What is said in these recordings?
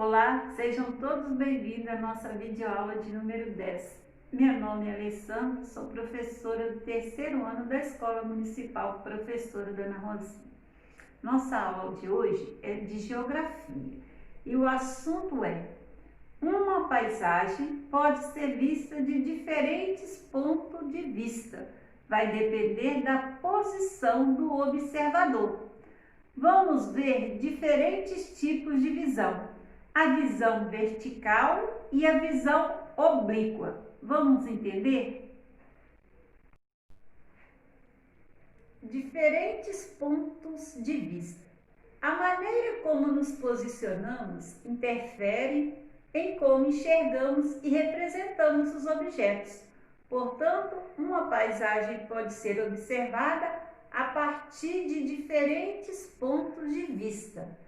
Olá, sejam todos bem-vindos à nossa videoaula de número 10. Meu nome é Alessandra, sou professora do terceiro ano da Escola Municipal Professora Dona Rosinha. Nossa aula de hoje é de Geografia e o assunto é: uma paisagem pode ser vista de diferentes pontos de vista, vai depender da posição do observador. Vamos ver diferentes tipos de visão: a visão vertical e a visão oblíqua. Vamos entender? Diferentes pontos de vista. A maneira como nos posicionamos interfere em como enxergamos e representamos os objetos. Portanto, uma paisagem pode ser observada a partir de diferentes pontos de vista.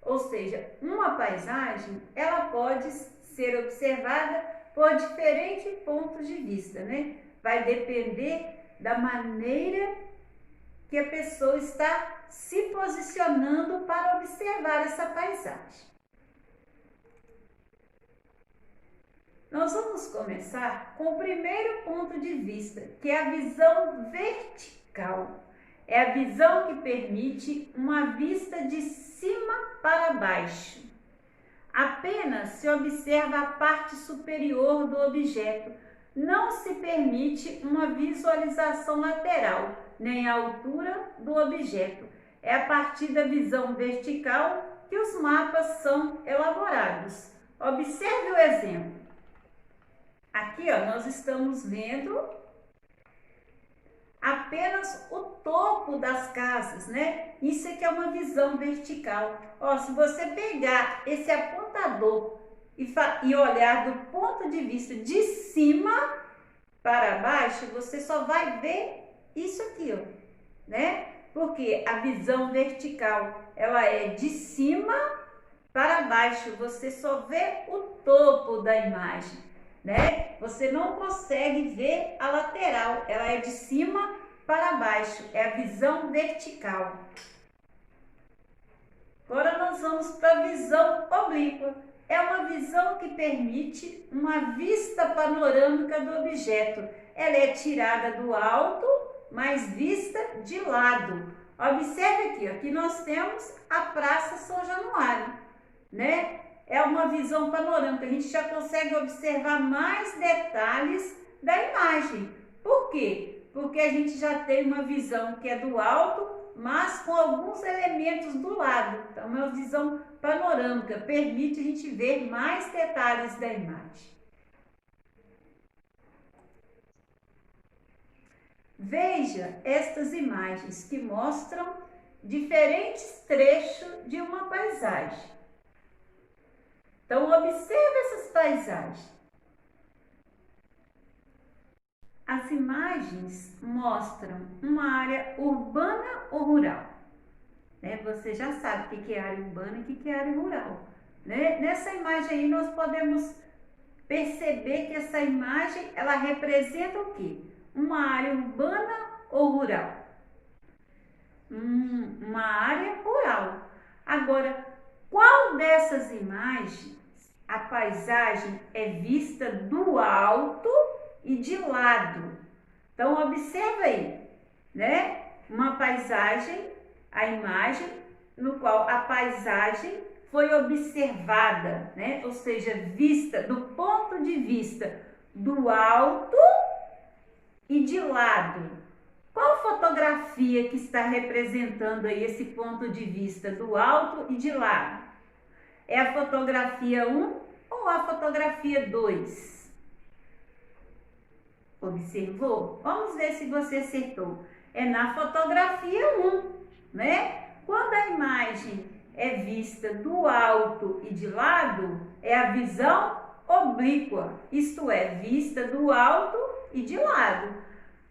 Ou seja, uma paisagem, ela pode ser observada por diferentes pontos de vista, né? Vai depender da maneira que a pessoa está se posicionando para observar essa paisagem. Nós vamos começar com o primeiro ponto de vista, que é a visão vertical. É a visão que permite uma vista de cima para baixo. Apenas se observa a parte superior do objeto. Não se permite uma visualização lateral, nem a altura do objeto. É a partir da visão vertical que os mapas são elaborados. Observe o exemplo. Aqui, nós estamos vendo apenas o topo das casas, né? Isso aqui é uma visão vertical. Se você pegar esse apontador e olhar do ponto de vista de cima para baixo, você só vai ver isso aqui, né? Porque a visão vertical, ela é de cima para baixo, você só vê o topo da imagem, né? Você não consegue ver a lateral, ela é de cima para baixo, é a visão vertical. Agora nós vamos para a visão oblíqua. É uma visão que permite uma vista panorâmica do objeto. Ela é tirada do alto, mas vista de lado. Observe aqui, aqui nós temos a Praça São Januário, né? É uma visão panorâmica, a gente já consegue observar mais detalhes da imagem. Por quê? Porque a gente já tem uma visão que é do alto, mas com alguns elementos do lado. Então, é uma visão panorâmica, permite a gente ver mais detalhes da imagem. Veja estas imagens que mostram diferentes trechos de uma paisagem. Então, observe essas paisagens. As imagens mostram uma área urbana ou rural. Você já sabe o que é área urbana e o que é área rural. Nessa imagem aí, nós podemos perceber que essa imagem, ela representa o quê? Uma área urbana ou rural? Uma área rural. Agora, qual dessas imagens a paisagem é vista do alto e de lado? Então, observa aí, né? Uma paisagem, a imagem no qual a paisagem foi observada, né? Ou seja, vista do ponto de vista do alto e de lado. Qual fotografia que está representando aí esse ponto de vista do alto e de lado? É a fotografia 1 ou a fotografia 2? Observou? Vamos ver se você acertou. É na fotografia 1, né? Quando a imagem é vista do alto e de lado, é a visão oblíqua, isto é, vista do alto e de lado.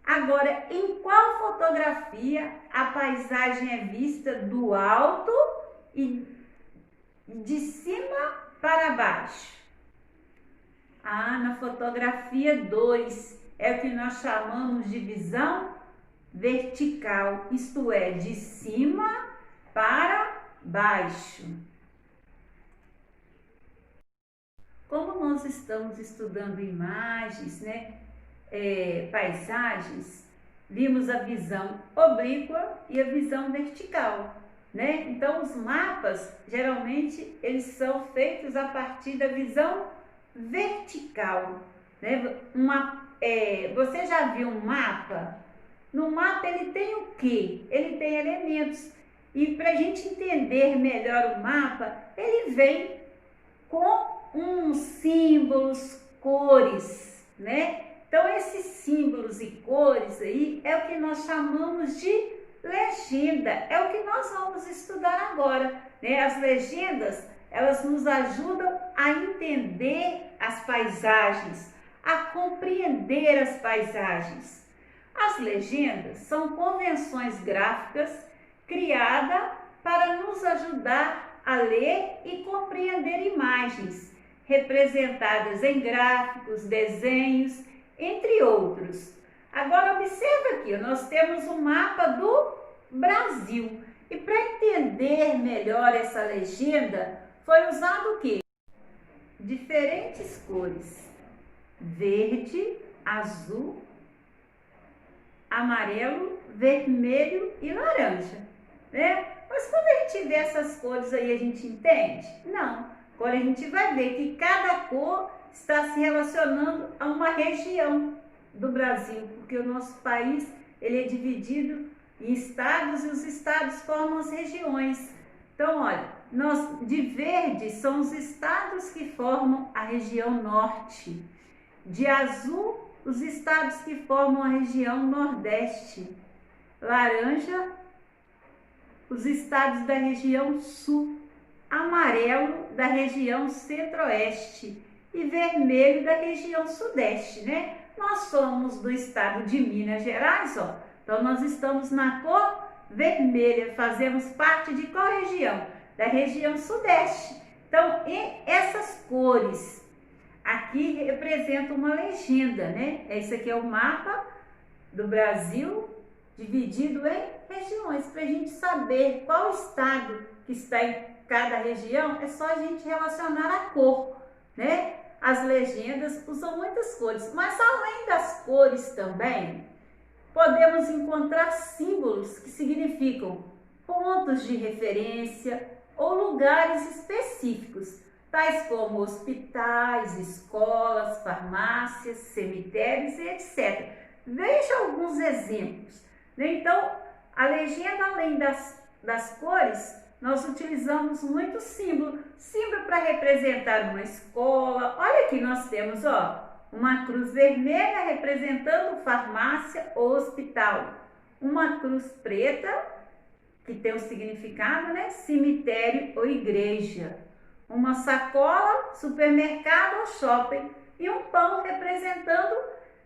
Agora, em qual fotografia a paisagem é vista do alto e de cima para baixo? Na fotografia 2, é o que nós chamamos de visão vertical, isto é, de cima para baixo. nós estamos estudando imagens, né, paisagens, vimos a visão oblíqua e a visão vertical, né? Então, os mapas, geralmente, eles são feitos a partir da visão vertical, né? Você já viu um mapa? No mapa, ele tem o quê? Ele tem elementos. E para a gente entender melhor o mapa, ele vem com uns símbolos, cores, né? Então, esses símbolos e cores aí é o que nós chamamos de legenda, é o que nós vamos estudar agora, né? As legendas, elas nos ajudam a entender as paisagens, a compreender as paisagens. As legendas são convenções gráficas criadas para nos ajudar a ler e compreender imagens, representadas em gráficos, desenhos, entre outros. Agora observa aqui, nós temos um mapa do Brasil. E para entender melhor essa legenda, foi usado o quê? Diferentes cores: verde, azul, amarelo, vermelho e laranja, né? Mas quando a gente vê essas cores aí, a gente entende? Não. Agora a gente vai ver que cada cor está se relacionando a uma região do Brasil, porque o nosso país ele é dividido em estados e os estados formam as regiões. Então, olha, de verde são os estados que formam a região norte, de azul os estados que formam a região nordeste, laranja os estados da região sul, amarelo da região centro-oeste e vermelho da região sudeste, né? Nós somos do estado de Minas Gerais, ó. Então nós estamos na cor vermelha, fazemos parte de qual região? Da região sudeste. Então, essas cores aqui representam uma legenda, né? Esse aqui é o mapa do Brasil dividido em regiões, para a gente saber qual estado que está em cada região, é só a gente relacionar a cor, né? As legendas usam muitas cores, mas além das cores também, podemos encontrar símbolos que significam pontos de referência ou lugares específicos, tais como hospitais, escolas, farmácias, cemitérios e etc. Veja alguns exemplos. Então, a legenda, além das cores, nós utilizamos muito símbolo para representar uma escola. Olha aqui, nós temos, ó, uma cruz vermelha representando farmácia ou hospital, uma cruz preta, que tem um significado, né? Cemitério ou igreja, uma sacola, supermercado ou shopping, e um pão representando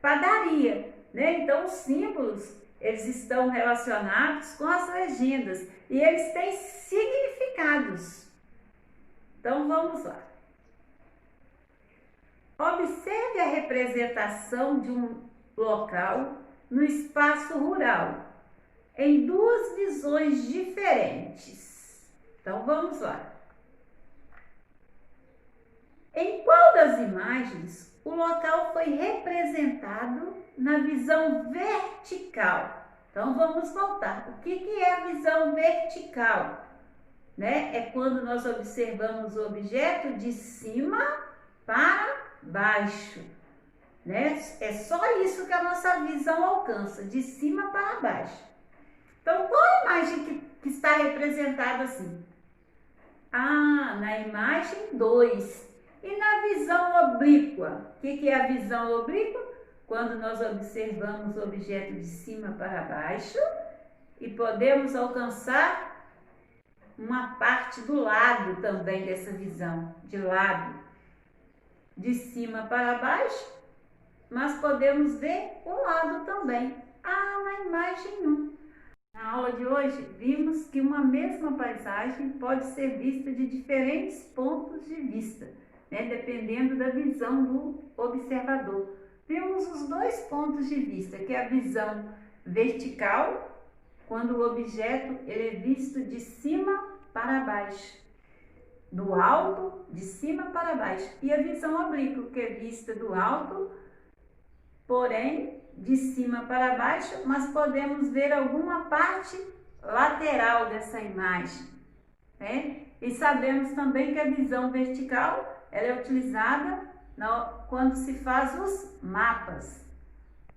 padaria, né? Então, os símbolos, eles estão relacionados com as legendas e eles têm significados. Então, vamos lá. Observe a representação de um local no espaço rural, em duas visões diferentes. Então, vamos lá. Em qual das imagens o local foi representado na visão vertical? Então, vamos voltar. O que é a visão vertical? Né? É quando nós observamos o objeto de cima para baixo. Né? É só isso que a nossa visão alcança, de cima para baixo. Então, qual a imagem que está representada assim? Ah, na imagem 2. E na visão oblíqua? O que é a visão oblíqua? Quando nós observamos o objeto de cima para baixo e podemos alcançar uma parte do lado também dessa visão, de lado, de cima para baixo, mas podemos ver o lado também. Ah, na imagem 1. Na aula de hoje, vimos que uma mesma paisagem pode ser vista de diferentes pontos de vista, né, dependendo da visão do observador. Vimos os dois pontos de vista, que é a visão vertical, quando o objeto ele é visto de cima para baixo. do alto, de cima para baixo. E a visão oblíqua, que é vista do alto, porém de cima para baixo, mas podemos ver alguma parte lateral dessa imagem, né? E sabemos também que a visão vertical ela é utilizada quando se faz os mapas,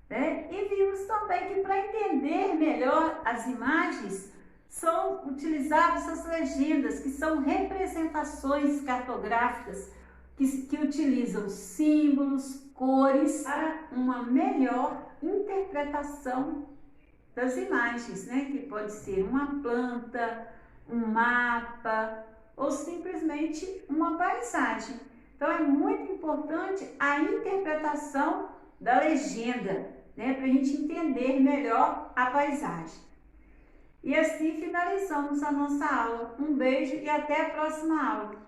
né? E vimos também que para entender melhor as imagens são utilizadas as legendas, que são representações cartográficas que utilizam símbolos, cores para uma melhor interpretação das imagens, né? Que pode ser uma planta, um mapa ou simplesmente uma paisagem. Então é muito importante a interpretação da legenda, né? Para a gente entender melhor a paisagem. E assim finalizamos a nossa aula. Um beijo e até a próxima aula.